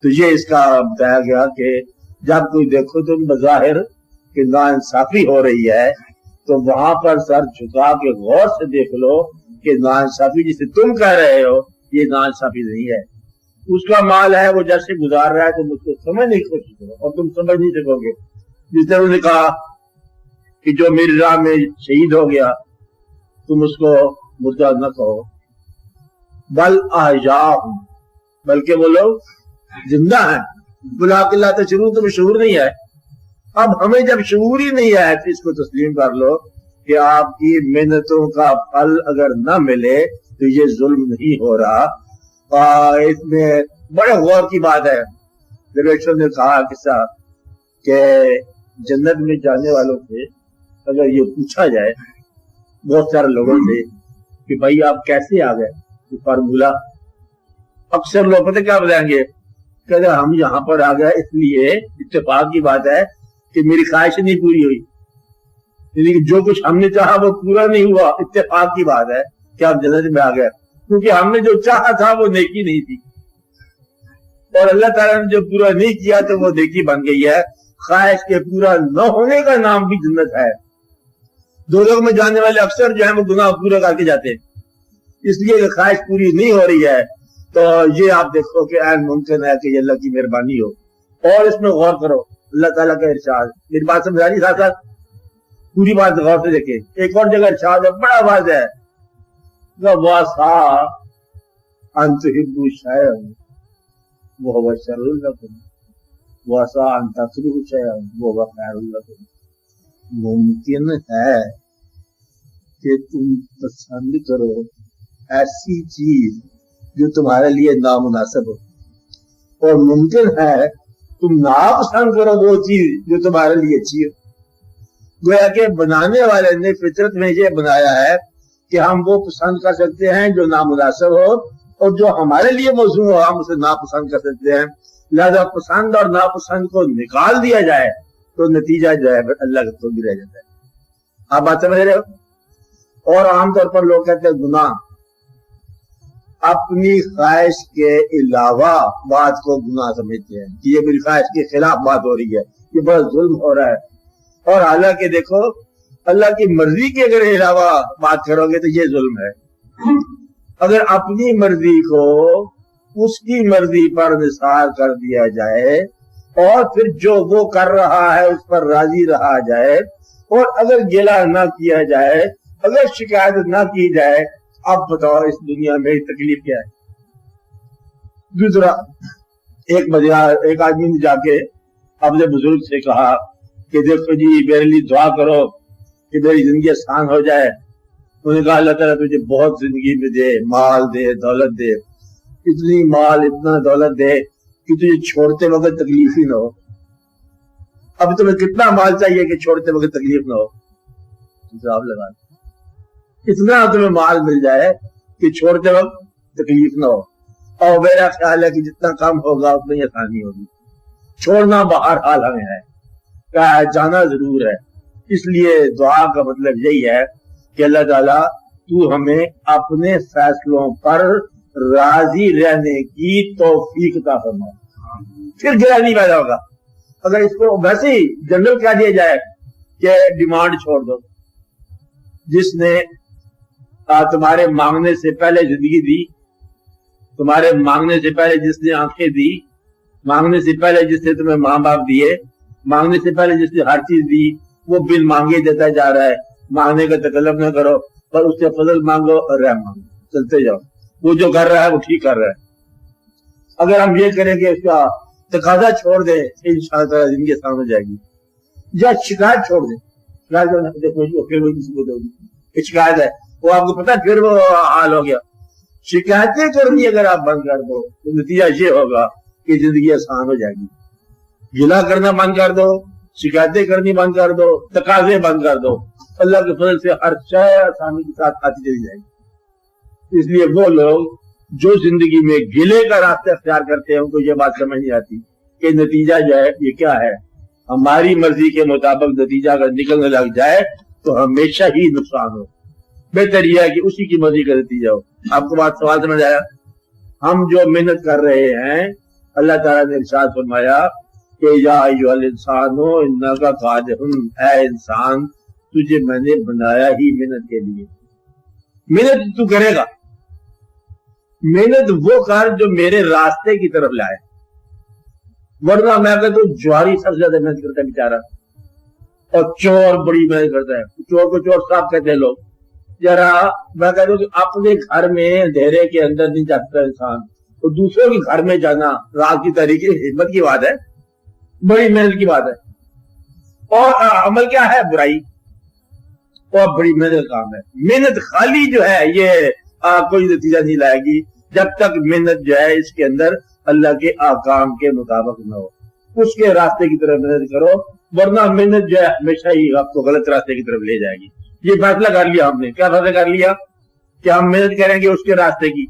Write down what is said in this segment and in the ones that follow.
تو یہ اس کا بتایا گیا کہ جب کوئی دیکھو تم بظاہر کہ ناانصافی ہو رہی ہے تو وہاں پر سر جھکا کے غور سے دیکھ لو کہ ناانصافی جسے تم کہہ رہے ہو یہ ناانصافی نہیں ہے، اس کا مال ہے، وہ جیسے گزار رہا ہے، تم اس کو سمجھنے کی کوشش کرو اور تم سمجھ نہیں سکو گے۔ جس طرح انہوں نے کہا کہ جو میری راہ میں شہید ہو گیا تم اس کو مردہ نہ کہو، بل احیاء، بلکہ وہ لوگ زندہ ہیں۔ بلا قلہ تشعرون، تمہیں شعور نہیں ہے۔ اب ہمیں جب شعور ہی نہیں ہے تو اس کو تسلیم کر لو کہ آپ کی محنتوں کا پھل اگر نہ ملے تو یہ ظلم نہیں ہو رہا۔ اس میں بڑے غور کی بات ہے، درویشوں نے کہا قصہ کہ جنت میں جانے والوں سے اگر یہ پوچھا جائے بہت سارے لوگوں سے کہ بھائی آپ کیسے آ گئے، تو فارمولہ اکثر لوگ پتہ کیا بتائیں گے کہ ہم یہاں پر آ گئے اس لیے، اتفاق کی بات ہے کہ میری خواہش نہیں پوری ہوئی، یعنی کہ جو کچھ ہم نے چاہا وہ پورا نہیں ہوا، اتفاق کی بات ہے کہ آپ جنت میں آ گئے، کیونکہ ہم نے جو چاہا تھا وہ نیکی نہیں تھی، اور اللہ تعالیٰ نے جو پورا نہیں کیا تو وہ نیکی بن گئی ہے۔ خواہش کے پورا نہ ہونے کا نام بھی جنت ہے۔ دوزخ میں جانے والے اکثر جو ہیں وہ گناہ پورا کر کے جاتے ہیں، اس لیے کہ خواہش پوری نہیں ہو رہی ہے۔ تو یہ آپ دیکھو کہ عین ممکن ہے کہ یہ اللہ کی مہربانی ہو، اور اس میں غور کرو اللہ تعالیٰ کا ارشاد، میری بات سمجھا نہیں ساتھ ساتھ پوری بات غور سے دیکھیں۔ ایک اور جگہ ارشاد ہے بڑا واضح ہے، وَعَسَىٰ أَن تُحِبُّوا شَيْئًا وَهُوَ شَرٌّ لَكُمْ وَعَسَىٰ أَن تَكْرَهُوا شَيْئًا وَهُوَ خَيْرٌ لَكُمْ، ممکن ہے کہ تم پسند کرو ایسی چیز جو تمہارے لیے نامناسب ہو، اور ممکن ہے تم ناپسند کرو وہ چیز جو تمہارے لیے اچھی ہو۔ گویا کہ بنانے والے نے فطرت میں یہ بنایا ہے کہ ہم وہ پسند کر سکتے ہیں جو نامناسب ہو، اور جو ہمارے لیے موزوں ہو ہم اسے ناپسند کر سکتے ہیں۔ لہذا پسند اور ناپسند کو نکال دیا جائے تو نتیجہ جو ہے اللہ کا تو بھی رہ جاتا ہے۔ آپ بات سمجھ رہے ہو؟ اور عام طور پر لوگ کہتے ہیں گناہ اپنی خواہش کے علاوہ بات کو گناہ سمجھتے ہیں کہ یہ میری خواہش کے خلاف بات ہو رہی ہے، یہ بڑا ظلم ہو رہا ہے، اور حالانکہ دیکھو اللہ کی مرضی کے اگر علاوہ بات کرو گے تو یہ ظلم ہے۔ اگر اپنی مرضی کو اس کی مرضی پر نثار کر دیا جائے اور پھر جو وہ کر رہا ہے اس پر راضی رہا جائے، اور اگر گلہ نہ کیا جائے، اگر شکایت نہ کی جائے، اب بتاؤ اس دنیا میں تکلیف کیا ہے؟ دوسرا ایک آدمی نے جا کے اپنے بزرگ سے کہا کہ دیکھو جی میرے لیے دعا کرو کہ میری زندگی آسان ہو جائے۔ انہوں نے کہا اللہ تعالیٰ تجھے بہت زندگی میں دے، مال دے، دولت دے، اتنی مال اتنا دولت دے کہ تجھے چھوڑتے وقت تکلیف ہی نہ ہو۔ اب تمہیں کتنا مال چاہیے کہ چھوڑتے وقت تکلیف نہ ہو؟ حساب لگا، اتنا تمہیں مال مل جائے کہ چھوڑتے وقت تکلیف نہ ہو، اور میرا خیال ہے کہ جتنا کم ہوگا اتنی آسانی ہوگی۔ چھوڑنا بہرحال ہمیں ہے، کیا ہے جانا ضرور ہے۔ اس لیے دعا کا مطلب یہی ہے کہ اللہ تعالیٰ تو ہمیں اپنے فیصلوں پر راضی رہنے کی توفیق عطا فرما، پھر گرہ نہیں پیدا ہوگا۔ اگر اس کو ویسے ہی جنرل کہہ دیا جائے کہ ڈیمانڈ چھوڑ دو، جس نے تمہارے مانگنے سے پہلے زندگی دی، تمہارے مانگنے سے پہلے جس نے آنکھیں دی، مانگنے سے پہلے جس نے تمہیں ماں باپ دیے، مانگنے سے پہلے جس نے ہر چیز دی، وہ بن مانگے دیتا جا رہا ہے۔ مانگنے کا تکلف نہ کرو، پر اس سے فضل مانگو اور رحم مانگو، چلتے جاؤ۔ وہ جو کر رہا ہے وہ ٹھیک کر رہا ہے۔ اگر ہم یہ کریں کہ اس کا تقاضا چھوڑ دیں، انشاءاللہ تعالیٰ زندگی آسان ہو جائے گی، یا شکایت چھوڑ دیں۔ شکایت ہے وہ آپ کو پتا پھر وہ حال ہو گیا۔ شکایتیں کرنی اگر آپ بند کر دو تو نتیجہ یہ ہوگا کہ زندگی آسان ہو جائے گی۔ گلہ کرنا بند کر دو، شکایتیں کرنی بند کر دو، تقاضے بند کر دو، اللہ کے فضل سے ہر شے آسانی کے ساتھ آتی چلی جائے گی۔ اس لیے وہ لوگ جو زندگی میں گلے کا راستہ اختیار کرتے ہیں ان کو یہ بات سمجھ نہیں آتی کہ نتیجہ جو ہے یہ کیا ہے۔ ہماری مرضی کے مطابق نتیجہ اگر نکلنے لگ جائے تو ہمیشہ ہی نقصان ہو۔ بہتر یہ ہے کہ اسی کی مرضی کا نتیجہ ہو۔ آپ کو بات سوال سمجھ آیا؟ ہم جو محنت کر رہے ہیں اللہ تعالیٰ نے ارشاد فرمایا کہ یا ایھل انسانو انک قادر، اے انسان تجھے میں نے بنایا ہی محنت کے لیے، محنت تو کرے گا، محنت وہ کر جو میرے راستے کی طرف لائے، ورنہ میں کہتا ہوں جواری سب سے زیادہ محنت کرتا ہے بیچارہ، اور چور بڑی محنت کرتا ہے، چور کو چور صاحب کہتے ہیں لوگ۔ ذرا میں کہتا ہوں کہ اپنے گھر میں اندھیرے کے اندر نہیں جاتا انسان، تو دوسروں کے گھر میں جانا رات کی تاریخی ہمت کی بات ہے، بڑی محنت کی بات ہے۔ اور عمل کیا ہے؟ برائی، اور بڑی محنت کا کام ہے۔ محنت خالی جو ہے یہ کوئی نتیجہ نہیں لائے گی جب تک محنت جو ہے اس کے اندر اللہ کے احکام کے مطابق نہ ہو، اس کے راستے کی طرف محنت کرو، ورنہ محنت جو ہے ہمیشہ ہی آپ کو غلط راستے کی طرف لے جائے گی۔ یہ فیصلہ کر لیا ہم نے، کیا فیصلہ کر لیا کہ ہم محنت کریں گے اس کے راستے کی۔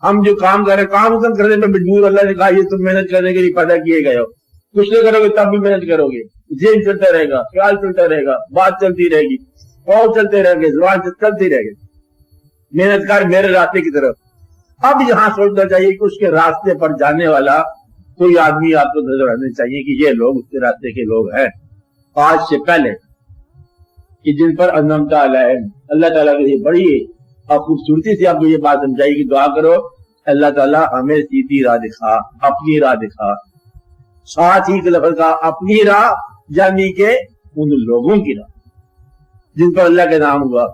ہم جو کام کر رہے ہیں، کام ختم کرنے میں مجبور، اللہ نے کہا یہ تم محنت کرنے کے لیے پیدا کیے گئے ہو، کچھ نہیں کرو گے تب بھی محنت کرو گے، ذہن چلتا رہے گا، خیال چلتا رہے گا، بات چلتی رہے گی، اور چلتے رہیں گے، زبان چلتی رہے گی، محنت کر میرے راستے کی طرف۔ اب یہاں سوچنا چاہیے کہ اس کے راستے پر جانے والا کوئی آدمی آپ کو نظر آنے چاہیے کہ یہ لوگ اس کے راستے کے لوگ ہیں۔ آج سے پہلے کہ جن پر انعمت علیہم، اللہ تعالیٰ کی بڑی خوبصورتی سے آپ کو یہ بات سمجھائی کہ دعا کرو اللہ تعالیٰ ہمیں سیدھی راہ دکھا، اپنی راہ دکھا، ساتھ ہی لفظ کا اپنی راہ یعنی کہ ان لوگوں کی راہ جن پر اللہ کا نام ہوا۔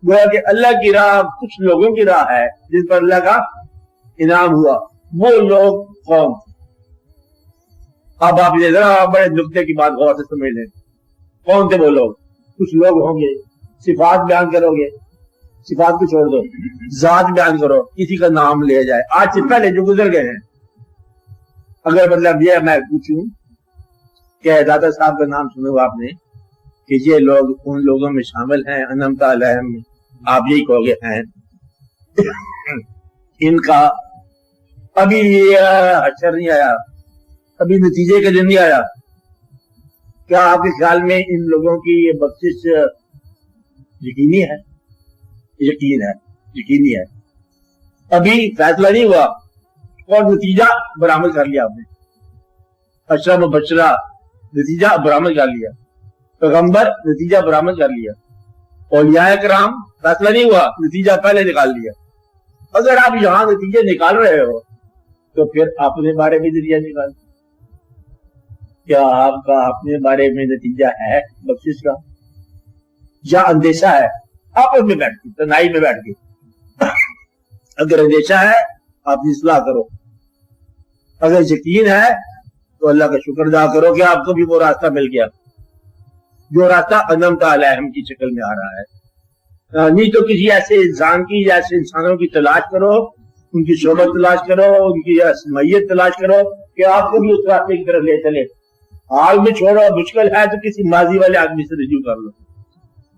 گویا کہ اللہ کی راہ کچھ لوگوں کی راہ ہے جن پر اللہ کا انعام ہوا، وہ لوگ قوم۔ اب آپ یہ ذرا بڑے نقطے کی بات غور سے سمجھ لیں، کون تھے وہ لوگ؟ کچھ لوگ ہوں گے، صفات بیان کرو گے، صفات کو چھوڑ دو، ذات بیان کرو، کسی کا نام لے جائے۔ آج سے پہلے جو گزر گئے ہیں، اگر مطلب یہ میں پوچھوں کہ دادا صاحب کا نام سنا آپ نے کہ یہ لوگ ان لوگوں میں شامل ہیں انعمت علیہم، آپ یہی کہو گے ہیں۔ ان کا ابھی حشر نہیں آیا، ابھی نتیجے کا دن نہیں آیا، کیا آپ کے خیال میں ان لوگوں کی یہ بخشش یقینی ہے؟ یقین ہے، یقینی ہے۔ ابھی فیصلہ نہیں ہوا اور نتیجہ برآمد کر لیا آپ نے، اشرف و بشرا نتیجہ برآمد کر لیا، پیغمبر نتیجہ برآمد کر لیا، اولیاء کرام فیصلہ نہیں ہوا، نتیجہ پہلے نکال لیا۔ اگر آپ یہاں نتیجے نکال رہے ہو تو پھر اپنے بارے میں نتیجہ نکال، کیا آپ کا اپنے بارے میں نتیجہ ہے بخشش کا یا اندیشہ ہے؟ آپس میں بیٹھ کے، تنہائی میں بیٹھ کے اگر اندیشہ ہے آپ اصلاح کرو، اگر یقین ہے تو اللہ کا شکر ادا کرو کہ آپ کو بھی وہ راستہ مل گیا جو راستہ انعمت علیہم کی شکل میں آ رہا ہے۔ نہیں تو کسی ایسے انسان کی یا ایسے انسانوں کی تلاش کرو، ان کی صحبت تلاش کرو، ان کی سمیت تلاش کرو کہ آپ کو بھی اس راستے کی طرف لے چلے۔ حال میں چھوڑو، مشکل ہے تو کسی ماضی والے آدمی سے رجوع کر لو،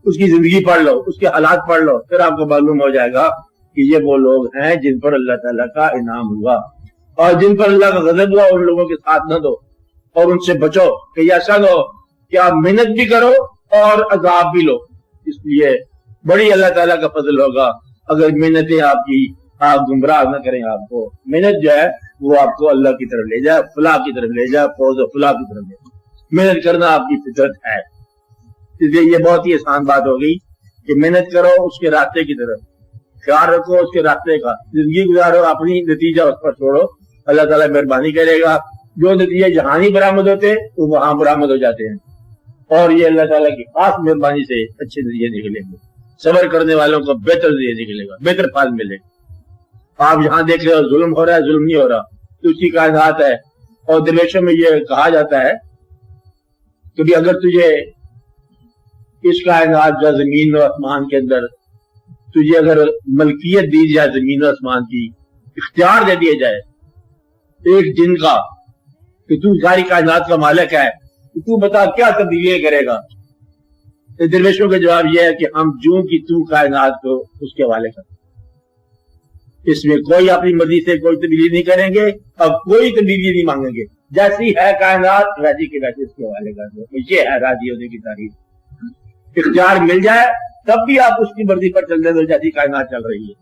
اس کی زندگی پڑھ لو، اس کے حالات پڑھ لو، پھر آپ کو معلوم ہو جائے گا کہ یہ وہ لوگ ہیں جن پر اللہ تعالیٰ کا انعام ہوا، اور جن پر اللہ کا غضب ہوا ان لوگوں کے ساتھ نہ دو اور ان سے بچو کہ ایسا نہ ہو کہ آپ محنت بھی کرو اور عذاب بھی لو۔ اس لیے بڑی اللہ تعالیٰ کا فضل ہوگا اگر محنتیں آپ کی آپ گمراہ نہ کریں، آپ کو محنت جو ہے وہ آپ کو اللہ کی طرف لے جائے، فلاح کی طرف لے جائے، فوز و فلاح کی طرف لے جائے۔ محنت کرنا آپ کی فطرت ہے، اس لیے یہ بہت ہی آسان بات ہو گئی کہ محنت کرو اس کے راستے کی طرف، خیال رکھو اس کے راستے کا، زندگی گزارو، اپنی نتیجہ اس پر چھوڑو، اللہ تعالیٰ مہربانی کرے گا۔ جو نتیجے جہاں نہیں برآمد ہوتے وہ وہاں برآمد ہو جاتے ہیں، اور یہ اللہ تعالیٰ کی خاص مہربانی سے اچھے نتیجے نکلیں گے، صبر کرنے والوں کو بہتر نتیجے نکلے گا، بہتر پھل ملے گا۔ آپ یہاں دیکھ رہے ہو ظلم ہو رہا ہے، ظلم نہیں ہو رہا، تو اس کی کائنات ہے، اور درویشوں میں یہ کہا جاتا ہے کہ بھی اگر تجھے اس کائنات یا زمین و آسمان کے اندر تجھے اگر ملکیت دی جائے، زمین و آسمان کی اختیار دے دیا جائے ایک دن کا کہ تو ساری کائنات کا مالک ہے، تو بتا کیا تبدیلی کرے گا؟ درویشوں کا جواب یہ ہے کہ ہم جوں کی تو کائنات کو اس کے حوالے کر، اس میں کوئی اپنی مرضی سے کوئی تبدیلی نہیں کریں گے، اب کوئی تبدیلی نہیں مانگیں گے، جیسی ہے کائنات ویسی کے ویسے اس کے حوالے کر دو۔ یہ ہے راضی ہونے کی تعریف۔ اختیار مل جائے تب بھی آپ اس کی مرضی پر چلنے دو جیسی کائنات چل رہی ہے،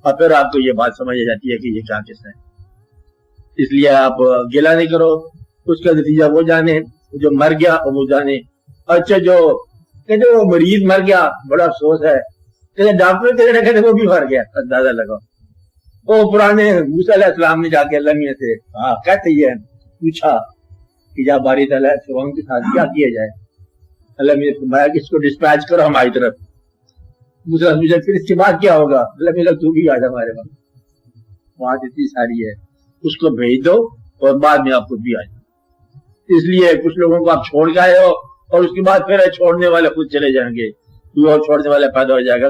اور پھر آپ کو یہ بات سمجھ آ جاتی ہے کہ یہ کیا قصہ ہے۔ اس لیے آپ گلا نہیں کرو، اس کا نتیجہ وہ جانے، جو مر گیا وہ جانے۔ اچھا جو کہتے وہ مریض مر گیا، بڑا افسوس ہے، کہتے ڈاکٹر کہتے وہ بھی مر گیا، اندازہ لگاؤ۔ وہ پرانے موسیٰ علیہ السلام نے جا کے اللہ میاں سے کہتے یہ پوچھا کہ یا باری تعالیٰ فرعون کے ساتھ کیا کیا جائے؟ اللہ میاں نے فرمایا کہ اس کو ڈسپیچ کرو ہماری طرف۔ موسیٰ پوچھا پھر اس کے بعد کیا ہوگا؟ اللہ میاں تو بھی آ جا ہمارے پاس، بات اتنی ساری ہے، اس کو بھیج دو اور بعد میں آپ خود بھی آ جائیں۔ اس لیے کچھ لوگوں کو آپ چھوڑ کے آئے ہو اور اس کے بعد پھر چھوڑنے والے خود چلے جائیں گے، کوئی اور چھوڑنے والا پیدا ہو جائے گا۔